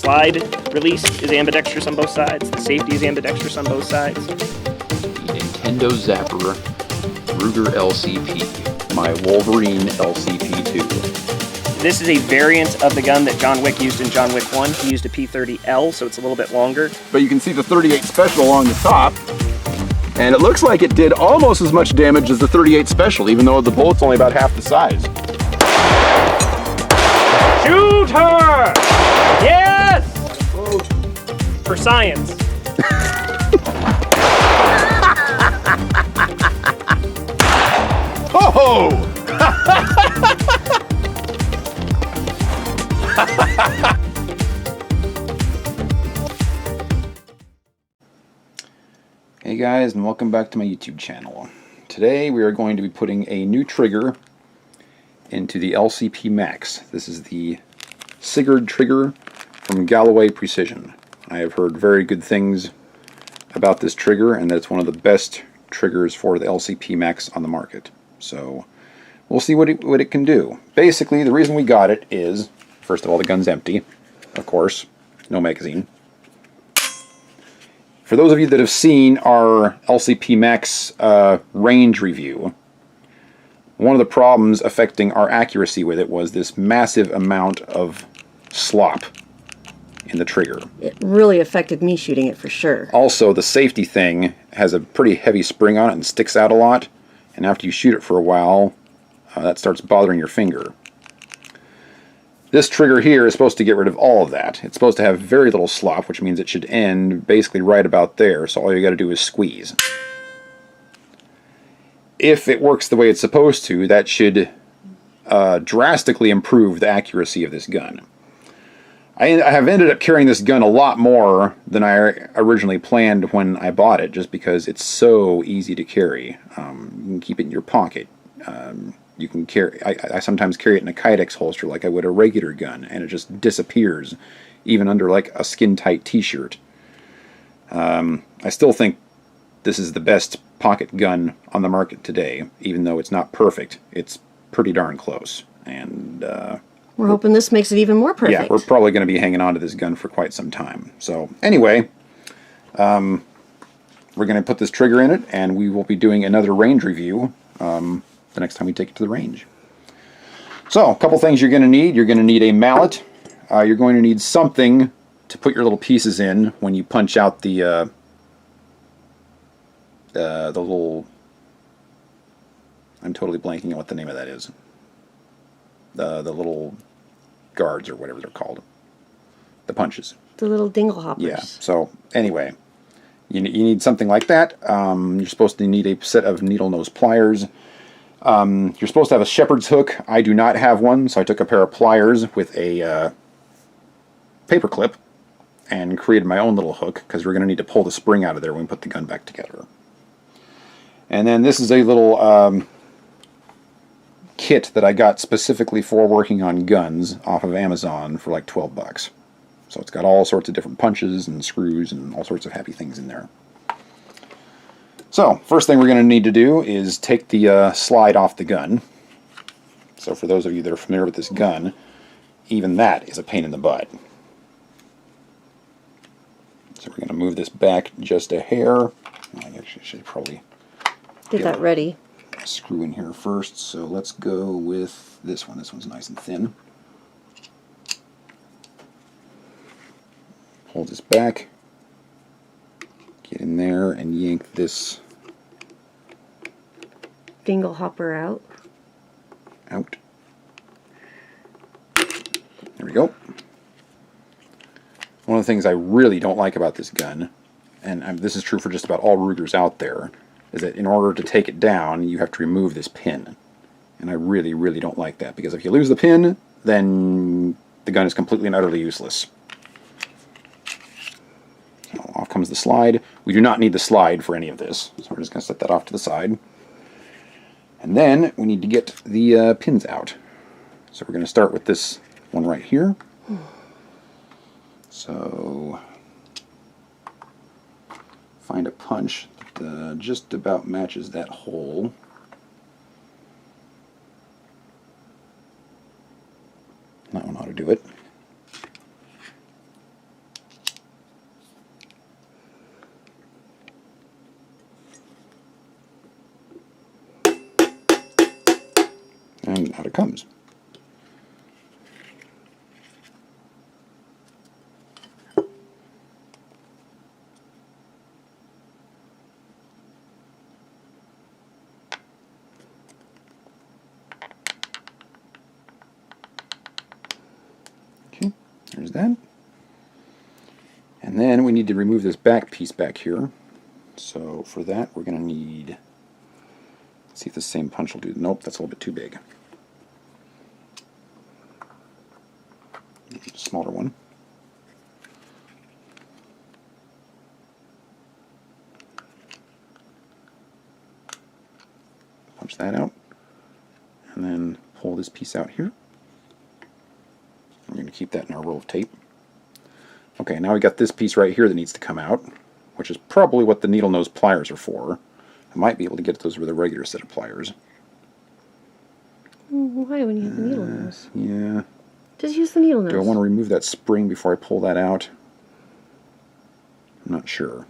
slide release is ambidextrous on both sides. The safety is ambidextrous on both sides. The Nintendo Zapper Ruger LCP, my Wolverine LCP2. This is a variant of the gun that John Wick used in John Wick 1. He used a P30L, so it's a little bit longer. But you can see the 38 Special along the top, and it looks like it did almost as much damage as the 38 Special, even though the bullet's only about half the size. Shoot her! Yes! For science. Oh! Hey guys, and welcome back to my YouTube channel. Today we are going to be putting a new trigger into the LCP Max. This is the Sigurd trigger from Galloway Precision. I have heard very good things about this trigger, and that it's one of the best triggers for the LCP Max on the market. So we'll see what it can do. Basically, the reason we got it is, first of all, the gun's empty, of course, no magazine. For those of you that have seen our LCP Max range review, one of the problems affecting our accuracy with it was this massive amount of slop in the trigger. It really affected me shooting it for sure. Also, the safety thing has a pretty heavy spring on it and sticks out a lot, and after you shoot it for a while, that starts bothering your finger. This trigger here is supposed to get rid of all of that. It's supposed to have very little slop, which means it should end basically right about there, so all you got to do is squeeze. If it works the way it's supposed to, that should drastically improve the accuracy of this gun. I have ended up carrying this gun a lot more than I originally planned when I bought it, just because it's so easy to carry. You can keep it in your pocket. You can carry. I sometimes carry it in a Kydex holster like I would a regular gun, and it just disappears, even under like a skin-tight T-shirt. I still think this is the best pocket gun on the market today, even though it's not perfect. It's pretty darn close, and we're hoping this makes it even more perfect. yeah, we're probably going to be hanging on to this gun for quite some time. So anyway, we're going to put this trigger in it, and we will be doing another range review the next time we take it to the range. So, a couple things you're going to need. You're going to need a mallet. You're going to need something to put your little pieces in when you punch out the little... I'm totally blanking on what the name of that is. The little guards, or whatever they're called. The punches. The little dingle hoppers. Yeah, so anyway, you need something like that. You're supposed to need a set of needle nose pliers. You're supposed to have a shepherd's hook. I do not have one, so I took a pair of pliers with a paper clip and created my own little hook, because we're going to need to pull the spring out of there when we put the gun back together. And then this is a little kit that I got specifically for working on guns off of Amazon for like 12 bucks. So it's got all sorts of different punches and screws and all sorts of happy things in there. So, first thing we're going to need to do is take the slide off the gun. So for those of you that are familiar with this gun, even that is a pain in the butt. So we're going to move this back just a hair. I actually should probably Get that ready. Screw in here first. So let's go with this one. This one's nice and thin. Pull this back. Get in there and yank this Dingle hopper out. Out. There we go. One of the things I really don't like about this gun, and this is true for just about all Rugers out there, is that in order to take it down, you have to remove this pin. And I really, really don't like that, because if you lose the pin, then the gun is completely and utterly useless. So off comes the slide. We do not need the slide for any of this, so we're just going to set that off to the side. And then we need to get the pins out. So we're going to start with this one right here. So find a punch that just about matches that hole. That one ought to do it. comes. Okay, there's that. And then we need to remove this back piece back here. So for that, we're going to need, let's see if the same punch will do. Nope, that's a little bit too big. A smaller one. Punch that out. And then pull this piece out here. We're going to keep that in our roll of tape. Okay, now we got this piece right here that needs to come out, which is probably what the needle nose pliers are for. I might be able to get those with a regular set of pliers. Why do we need the needle nose? Yeah. Just use the needle nose. Do I want to remove that spring before I pull that out? I'm not sure.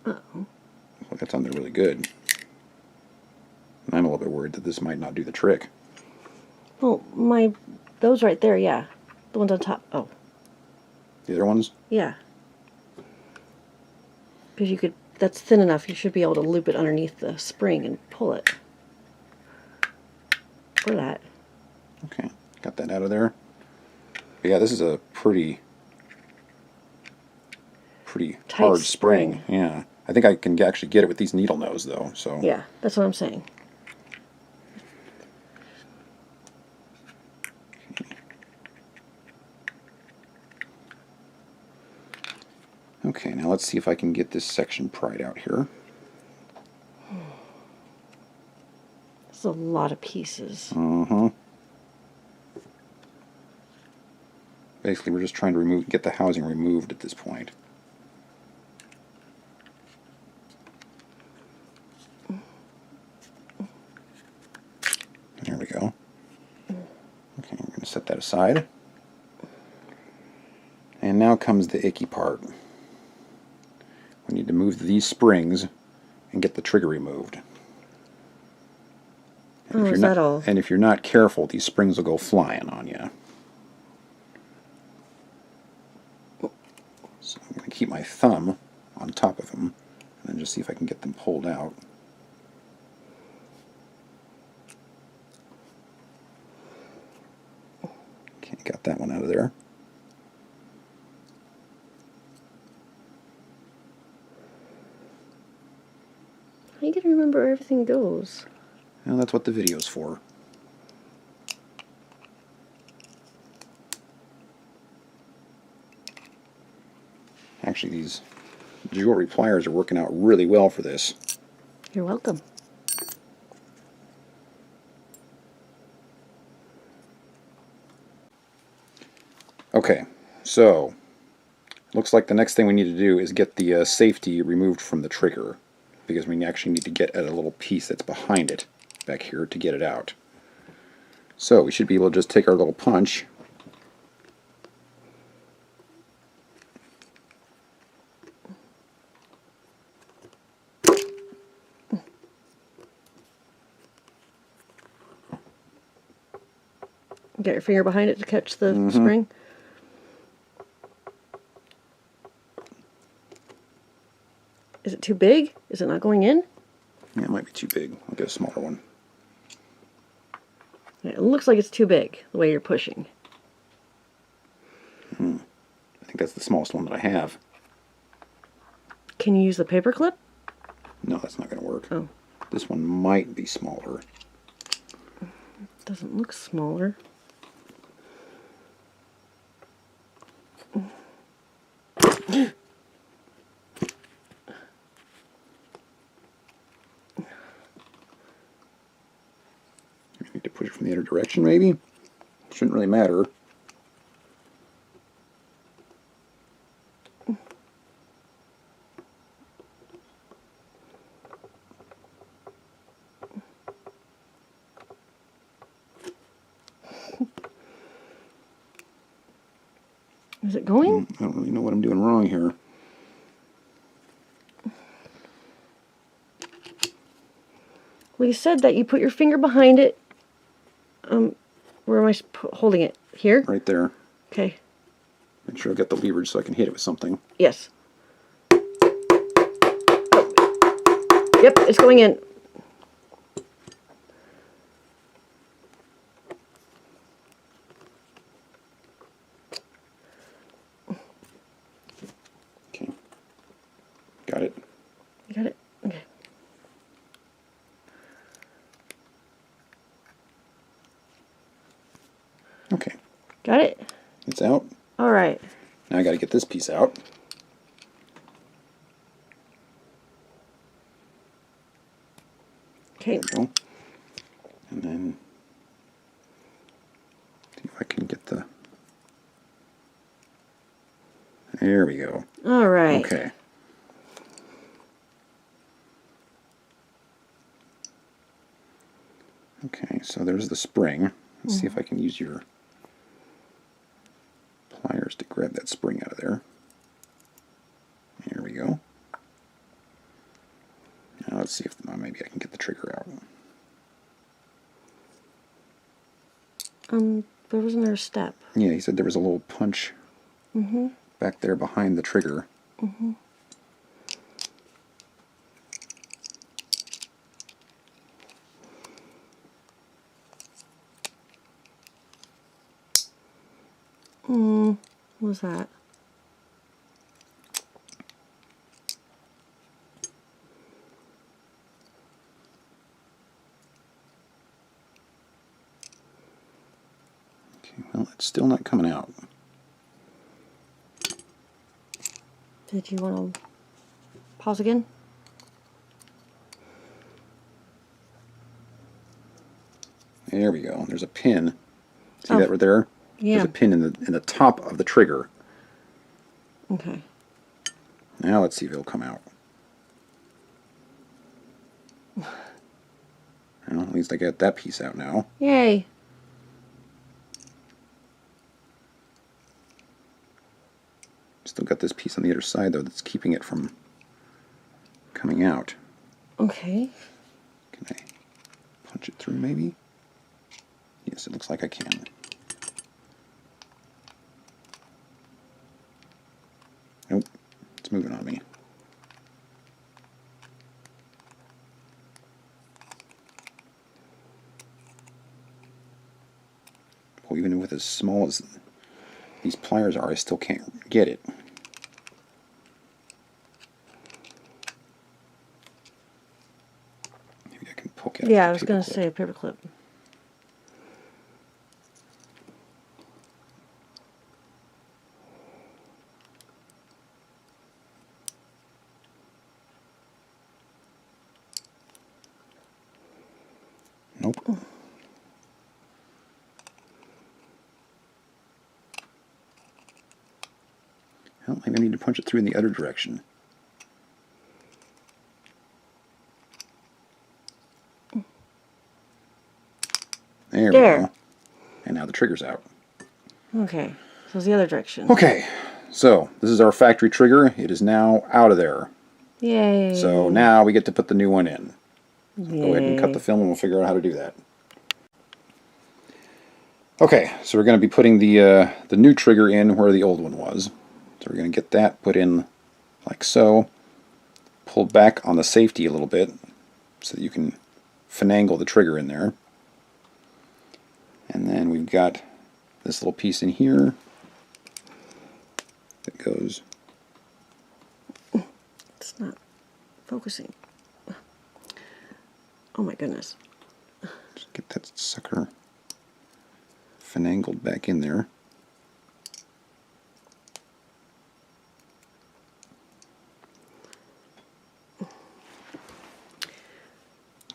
Uh-oh. Well, that's on there really good. I'm a little bit worried that this might not do the trick. Well, those right there, yeah. The ones on top. Oh, The other ones? yeah. Because that's thin enough, you should be able to loop it underneath the spring and pull it. Or that. Okay, got that out of there. But yeah, this is a pretty Tight hard spring. spring. Yeah, I think I can actually get it with these needle nose though. So Yeah, that's what I'm saying. Okay, now let's see if I can get this section pried out here. That's a lot of pieces. Basically, we're just trying to get the housing removed at this point. There we go. Okay, we're going to set that aside. And now comes the icky part. We need to move these springs and get the trigger removed. And Oh, is that all? And if you're not careful, these springs will go flying on you. So I'm going to keep my thumb on top of them and then just see if I can get them pulled out. Okay, got that one out of there. How you gonna remember where everything goes? Well, that's what the video's for. Actually, these jewelry pliers are working out really well for this. You're welcome. Okay, so looks like the next thing we need to do is get the safety removed from the trigger, because we actually need to get at a little piece that's behind it back here to get it out. So we should be able to just take our little punch Get your finger behind it to catch the spring. Is it too big? Is it not going in? Yeah, it might be too big. I'll get a smaller one. Yeah, it looks like it's too big, the way you're pushing. I think that's the smallest one that I have. Can you use the paper clip? No, that's not going to work. Oh. This one might be smaller. Doesn't look smaller. I need to push it from the other direction, maybe? Shouldn't really matter. Is it going? I don't really know what I'm doing wrong here. Well, you said that you put your finger behind it. Where am I holding it? Here? Right there. Okay. Make sure I've got the leverage so I can hit it with something. Yes. Oh. Yep, it's going in. Okay. Got it. You got it? Okay. Okay. Got it? It's out. All right. Now I got to get this piece out. Okay. There we go. And then see if I can get the... There we go. All right. Okay. Okay, so there's the spring. Let's see if I can use your pliers to grab that spring out of there. There we go. Now let's see if maybe I can get the trigger out. There was another step. Yeah, he said there was a little punch back there behind the trigger. What was that? Okay, well, it's still not coming out. Did you want to pause again? There we go. There's a pin. See Oh. that right there? Yeah. There's a pin in the top of the trigger. Okay. Now let's see if it'll come out. Well, at least I got that piece out now. Yay. Still got this piece on the other side, though, that's keeping it from coming out. Okay. Can I punch it through, maybe? Yes, it looks like I can. Nope, it's moving on me. Well, even with as small as these pliers are, I still can't get it. Maybe I can poke it. Yeah, I was going to say a paperclip. Nope. Well, maybe I need to punch it through in the other direction. There we go. And now the trigger's out. Okay. So it's the other direction. Okay, so this is our factory trigger. It is now out of there. Yay. So now we get to put the new one in. Yay. Go ahead and cut the film and we'll figure out how to do that. Okay, so we're going to be putting the new trigger in where the old one was. So we're going to get that put in like so. Pull back on the safety a little bit so that you can finagle the trigger in there. And then we've got this little piece in here that goes... It's not focusing. Oh my goodness. Just get that sucker finagled back in there.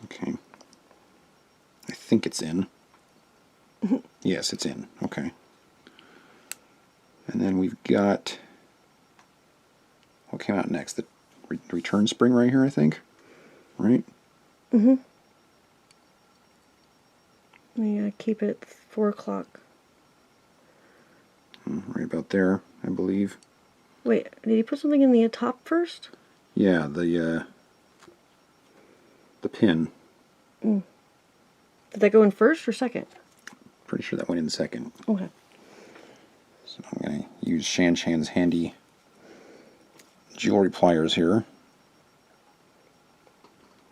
Okay. I think it's in. Yes, it's in. Okay. And then we've got... What came out next? The return spring right here, I think? Right? Mm-hmm. Yeah, keep it at 4 o'clock. Right about there. I believe. Wait, did he put something in the top first? Yeah, the pin. Did that go in first or second? Pretty sure that went in second. Okay. So I'm going to use Shan Shan's handy jewelry pliers here.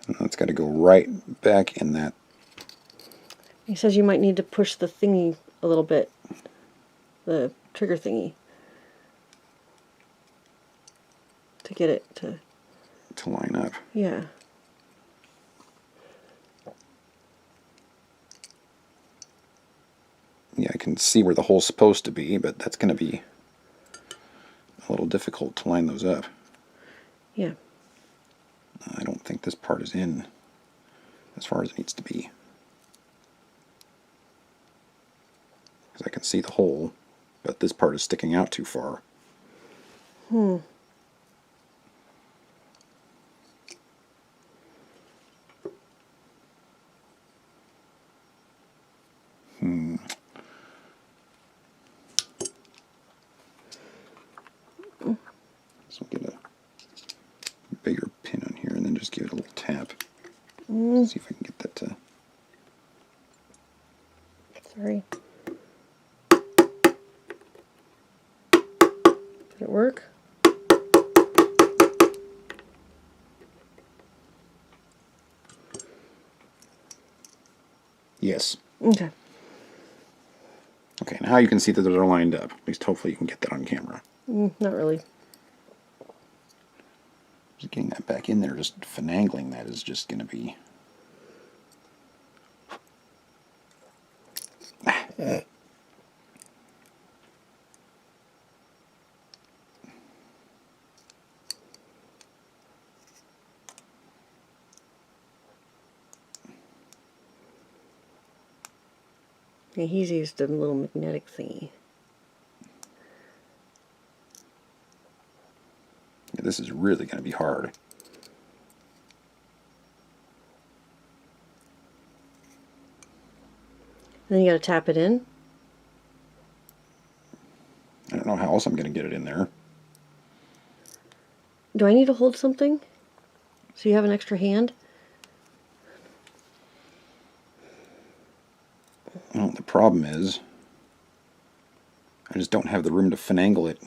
And that's got to go right back in that. He says you might need to push the thingy a little bit. The trigger thingy. To get it to line up. Yeah. Yeah, I can see where the hole's supposed to be, but that's going to be a little difficult to line those up. Yeah. I don't think this part is in as far as it needs to be. Because I can see the hole, but this part is sticking out too far. Hmm. So we'll get a bigger pin on here and then just give it a little tap. See if I can get that to... Sorry. Did it work? Yes. Okay. Okay, now you can see that they're lined up. At least hopefully you can get that on camera. Not really. Just getting that back in there, just finagling that is just going to be... Yeah, he's used a little magnetic thingy. Yeah, this is really going to be hard. Then you gotta tap it in. I don't know how else I'm going to get it in there. Do I need to hold something? So you have an extra hand? Well, the problem is, I just don't have the room to finagle it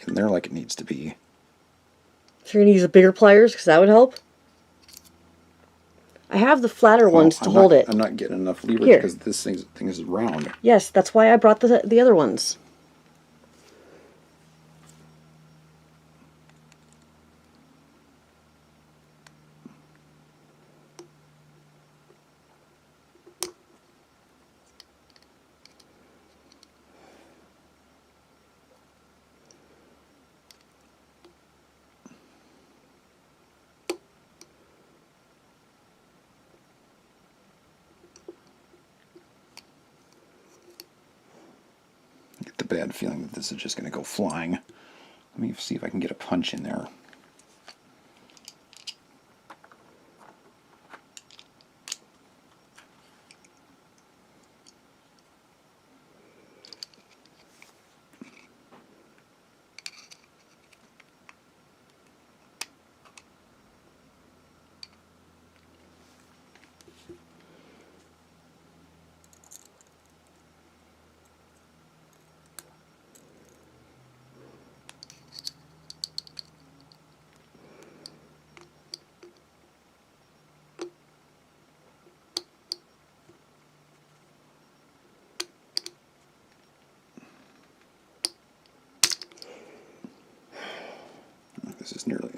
in there like it needs to be. So you're gonna use the bigger pliers, because that would help? I have the flatter ones to hold it. I'm not getting enough leverage Here. because this thing is round. Yes, that's why I brought the other ones. I get the bad feeling that this is just going to go flying. Let me see if I can get a punch in there.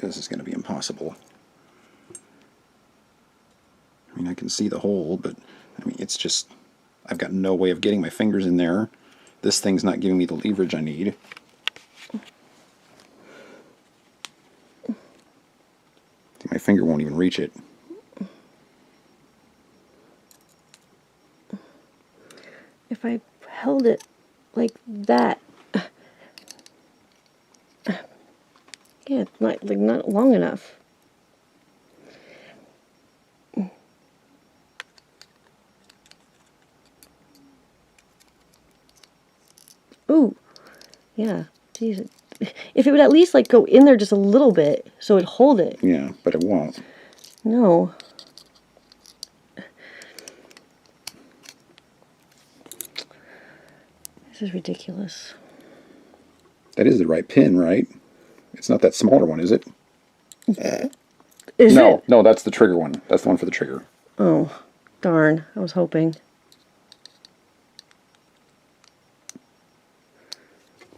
This is going to be impossible. I mean, I can see the hole, but I mean, it's just, I've got no way of getting my fingers in there. This thing's not giving me the leverage I need. My finger won't even reach it. If I held it like that. Yeah, it's not long enough. Ooh. Yeah. sees it. If it would at least like go in there just a little bit so it'd hold it. Yeah, but it won't. No. This is ridiculous. That is the right pin, right? It's not that smaller one, is it? Is No, it? no, that's the trigger one. That's the one for the trigger. Oh, darn. I was hoping.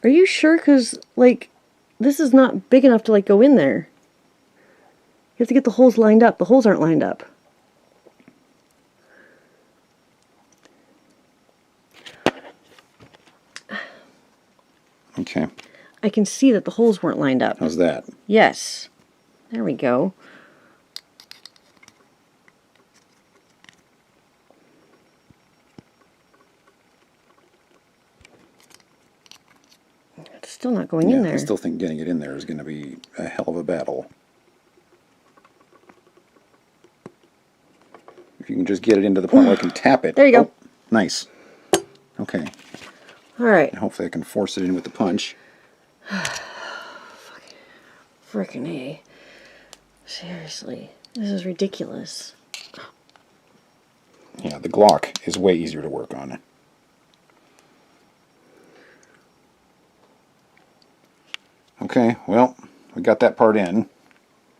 Are you sure? Because, like, this is not big enough to, like, go in there. You have to get the holes lined up. The holes aren't lined up. Okay. I can see that the holes weren't lined up. How's that? Yes. There we go. It's still not going in there. I still think getting it in there is going to be a hell of a battle. If you can just get it into the point where I can tap it. There you go. Oh, nice. Okay. All right. And hopefully I can force it in with the punch. Frickin' A. Seriously. This is ridiculous. Yeah, the Glock is way easier to work on. Okay, well, we got that part in.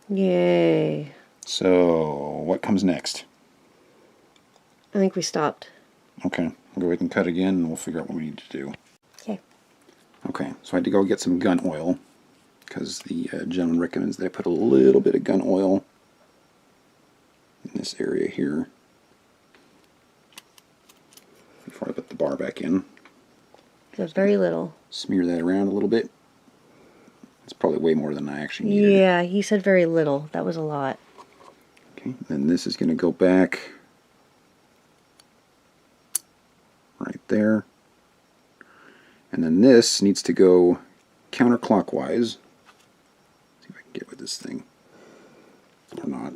Yay. So, what comes next? I think we stopped. Okay, we'll go ahead and cut again, and we'll figure out what we need to do. Okay. Okay, so I had to go get some gun oil, because the gentleman recommends that I put a little bit of gun oil in this area here before I put the bar back in. Just very little. Smear that around a little bit. It's probably way more than I actually needed. Yeah, he said very little. That was a lot. Okay, then this is going to go back right there. And then this needs to go counterclockwise. See if I can get with this thing or not.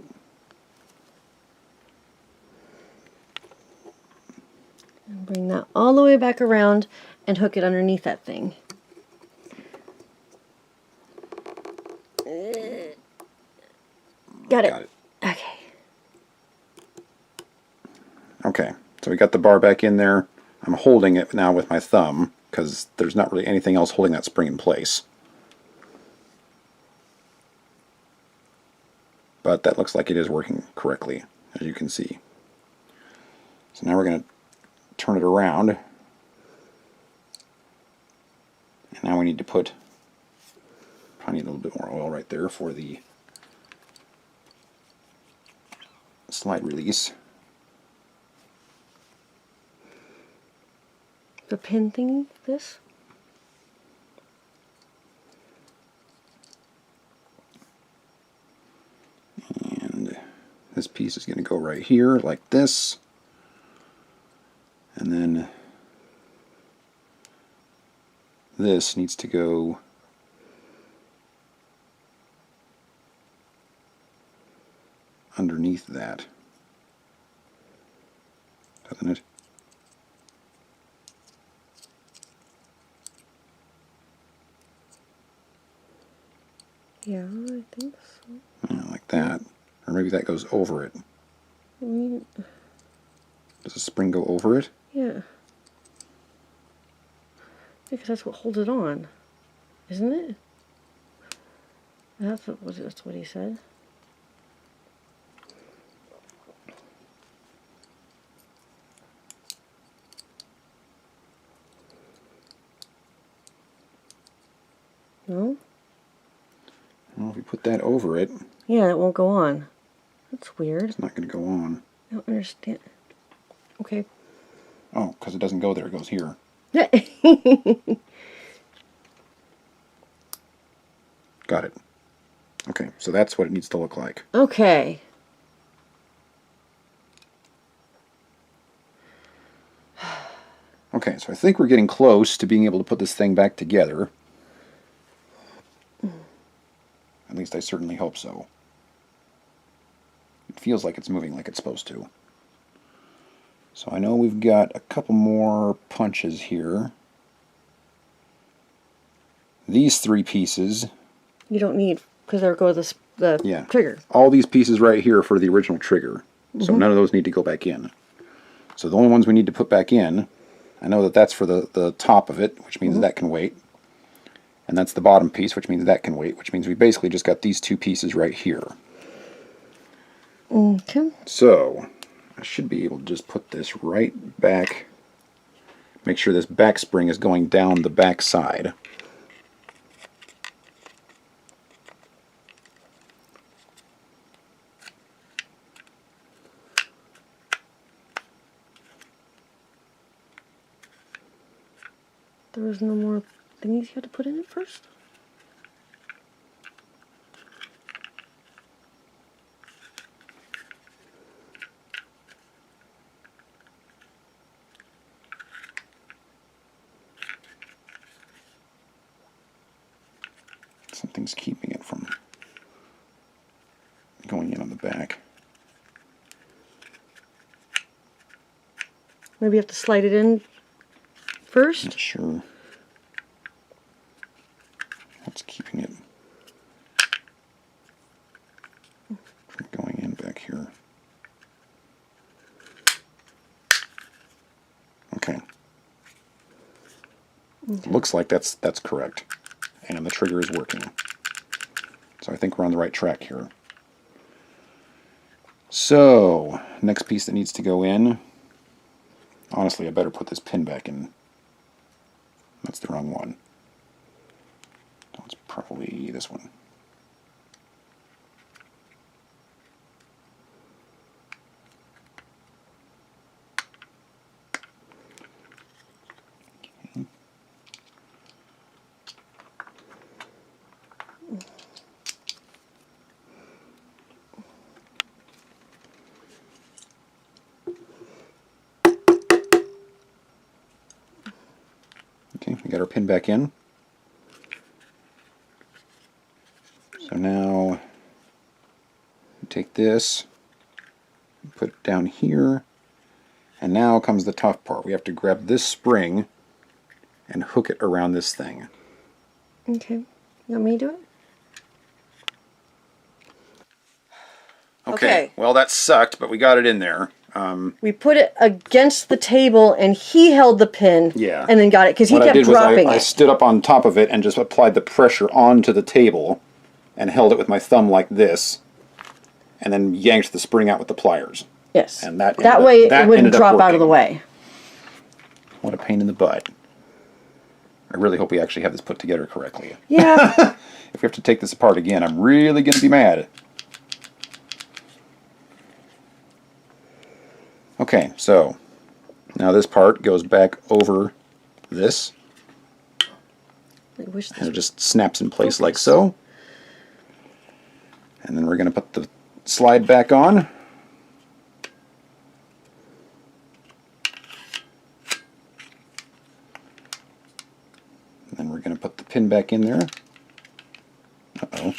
And bring that all the way back around and hook it underneath that thing. Got it. Got it. Okay. Okay, so we got the bar back in there. I'm holding it now with my thumb because there's not really anything else holding that spring in place. But that looks like it is working correctly, as you can see. So now we're going to turn it around. And now we need to put, probably need a little bit more oil right there for the slide release. The pin thingy, this? And this piece is going to go right here like this. And then this needs to go underneath that, doesn't it? Yeah, I think so. Yeah, like that. Or maybe that goes over it. Mm, Does the spring go over it? yeah. Because that's what holds it on, isn't it? That's what he said. No? Well, if we put that over it, Yeah, it won't go on. That's weird. it's not going to go on. I don't understand. Okay. Oh, because it doesn't go there, it goes here. Got it. Okay, so that's what it needs to look like. Okay. Okay, so I think we're getting close to being able to put this thing back together. At least I certainly hope so. It feels like it's moving like it's supposed to. So I know we've got a couple more punches here. these 3 pieces. You don't need, because there goes the Yeah. trigger. All these pieces right here for the original trigger. So none of those need to go back in. So the only ones we need to put back in, I know that that's for the top of it, which means that can wait. And that's the bottom piece, which means that can wait, which means we basically just got these 2 pieces right here. Okay. So I should be able to just put this right back. Make sure this back spring is going down the back side. There was no more thingies you had to put in it first? Something's keeping it from going in on the back. Maybe you have to slide it in first? Not sure what's keeping it from going in back here. Okay. Looks like that's correct. And the trigger is working. So I think we're on the right track here. So, next piece that needs to go in. Honestly, I better put this pin back in. That's the wrong one. It's probably this one. Okay, we got our pin back in. So now take this, put it down here, and now comes the tough part. We have to grab this spring and hook it around this thing. Okay. You want me to do it? Okay. Well, that sucked, but we got it in there. We put it against the table, and he held the pin. Yeah. And then got it because he What I kept did was dropping I it. stood up on top of it and just applied the pressure onto the table and held it with my thumb like this, and then yanked the spring out with the pliers. Yes. And that way that it wouldn't ended up drop out of the working. way. What a pain in the butt. I really hope we actually have this put together correctly. Yeah. If we have to take this apart again, I'm really going to be mad. Okay, so now this part goes back over this, I wish and this it just snaps in place like so. And then we're going to put the slide back on. And then we're going to put the pin back in there. Uh-oh.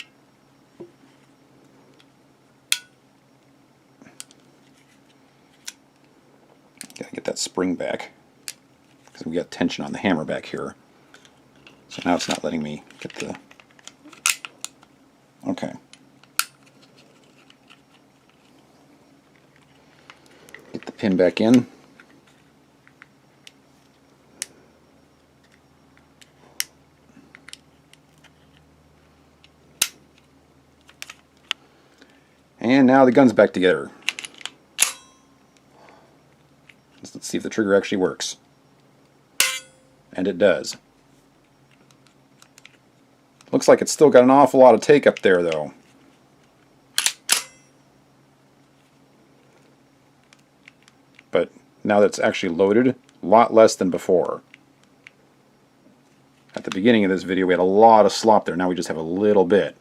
Gotta get that spring back, because we got tension on the hammer back here. So now it's not letting me get the... Okay. Get the pin back in. And now the gun's back together. Let's see if the trigger actually works. And it does. Looks like it's still got an awful lot of take up there, though. But now that it's actually loaded, a lot less than before. At the beginning of this video, we had a lot of slop there. Now we just have a little bit.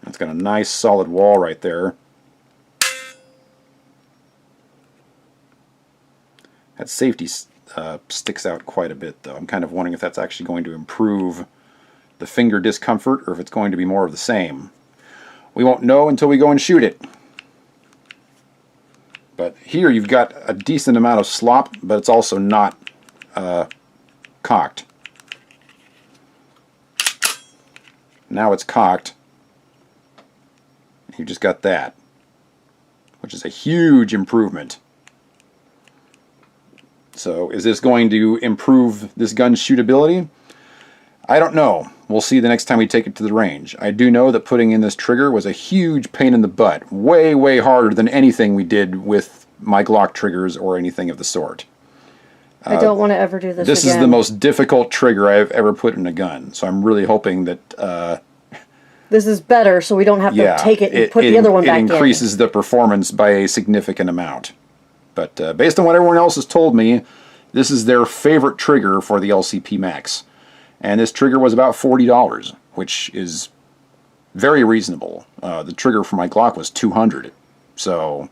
It's got a nice solid wall right there. That safety sticks out quite a bit, though. I'm kind of wondering if that's actually going to improve the finger discomfort, or if it's going to be more of the same. We won't know until we go and shoot it. But here you've got a decent amount of slop, but it's also not cocked. Now it's cocked. You just got that, which is a huge improvement. So is this going to improve this gun's shootability? I don't know. We'll see the next time we take it to the range. I do know that putting in this trigger was a huge pain in the butt. Way, way harder than anything we did with my Glock triggers or anything of the sort. I don't want to ever do this This again. is the most difficult trigger I've ever put in a gun. So I'm really hoping that... this is better, so we don't have to take it and put the other one back in. It increases the performance by a significant amount. But based on what everyone else has told me, this is their favorite trigger for the LCP Max. And this trigger was about $40, which is very reasonable. The trigger for my Glock was $200. So,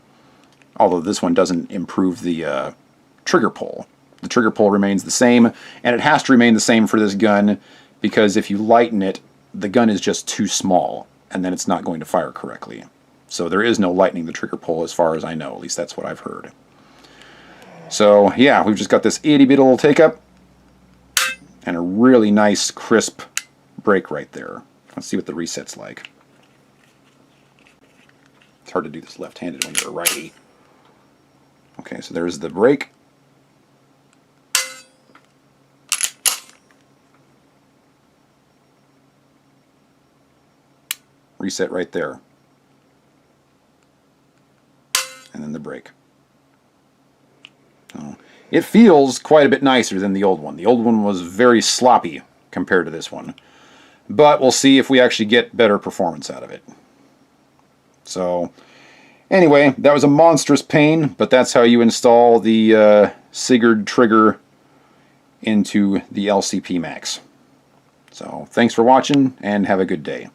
although this one doesn't improve the trigger pull. The trigger pull remains the same, and it has to remain the same for this gun, because if you lighten it, the gun is just too small, and then it's not going to fire correctly. So there is no lightening the trigger pull as far as I know. At least that's what I've heard. So, yeah, we've just got this itty-bitty little take-up, and a really nice, crisp break right there. Let's see what the reset's like. It's hard to do this left-handed when you're a righty. Okay, so there's the break. Reset right there. And then the break. So, it feels quite a bit nicer than the old one. The old one was very sloppy compared to this one. But we'll see if we actually get better performance out of it. So, anyway, that was a monstrous pain, but that's how you install the Sigurd trigger into the LCP Max. So, thanks for watching, and have a good day.